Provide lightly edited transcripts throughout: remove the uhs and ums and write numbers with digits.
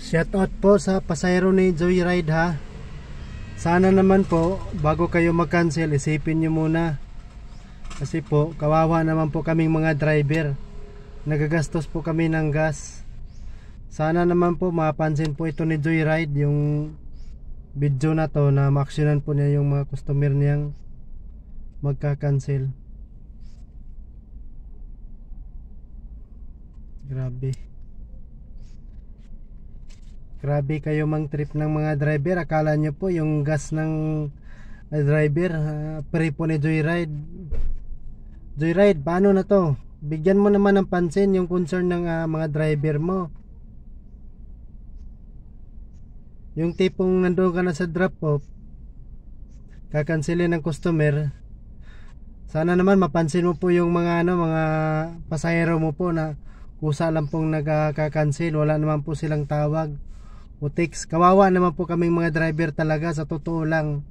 Shoutout po sa pasahero ni Joyride ha. Sana naman po bago kayo mag-cancel isipin nyo muna. Kasi po kawawa naman po kaming mga driver. Nagagastos po kami ng gas. Sana naman po mapansin po ito ni Joyride yung video na to na maaksyonan po niya yung mga customer niyang magka-cancel. Grabe kayo mang trip ng mga driver. Akala nyo po yung gas ng driver free po ni Joyride. Joyride, paano na to? Bigyan mo naman ng pansin yung concern ng mga driver mo. Yung tipong nandoon ka na sa drop off, kakansilin ng customer. Sana naman mapansin mo po yung mga mga pasahero mo po na kusa lang pong nagkakancel. Wala naman po silang tawag o text. Kawawa naman po kaming mga driver talaga, sa totoo lang.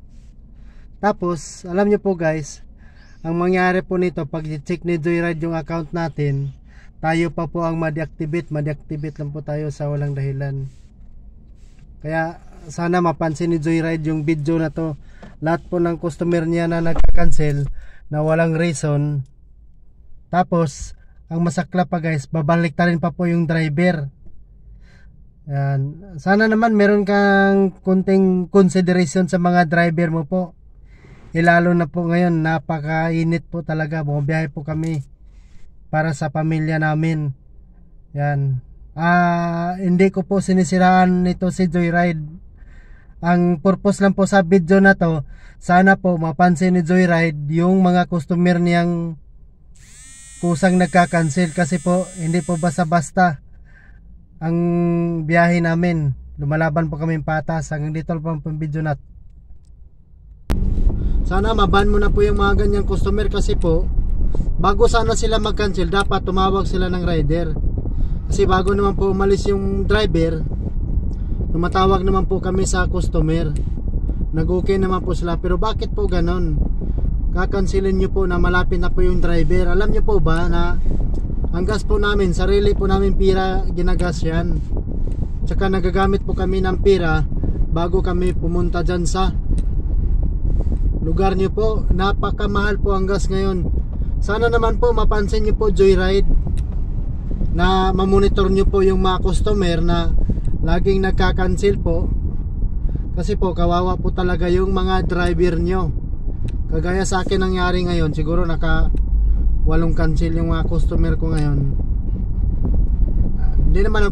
Tapos alam nyo po guys, ang mangyari po nito, pag i-check ni Joyride yung account natin, tayo pa po ang ma-deactivate lang po tayo sa walang dahilan. Kaya sana mapansin ni Joyride yung video na to. Lahat po ng customer niya na nagka-cancel na walang reason, tapos ang masakla pa guys, babalik ta rin pa po yung driver. Yan. Sana naman meron kang kunting consideration sa mga driver mo po. Lalo na po ngayon, napakainit po talaga. Bumabiyahe po kami para sa pamilya namin. Yan. Hindi ko po sinisiraan nito si Joyride. Ang purpose lang po sa video na to, sana po mapansin ni Joyride yung mga customer niyang kusang nagka-cancel. Kasi po hindi po basta-basta ang biyahe namin. Lumalaban po kami patas. Hanggang dito lang po ang video natin. Sana maban mo na po yung mga ganyang customer, kasi po bago sana sila mag-cancel dapat tumawag sila ng rider. Kasi bago naman po umalis yung driver, tumatawag naman po kami sa customer. Nag-okay naman po sila. Pero bakit po ganon? Kakansilin nyo po na malapit na po yung driver. Alam nyo po ba na ang gas po namin, sarili po namin pira ginagas yan. Tsaka nagagamit po kami ng pira bago kami pumunta dyan sa lugar nyo po. Napakamahal po ang gas ngayon. Sana naman po mapansin nyo po Joyride, na mamonitor nyo po yung mga customer na laging nagka-cancel po. Kasi po kawawa po talaga yung mga driver nyo. Kagaya sa akin nangyari ngayon, siguro naka 8 cancel yung mga customer ko ngayon. Hindi naman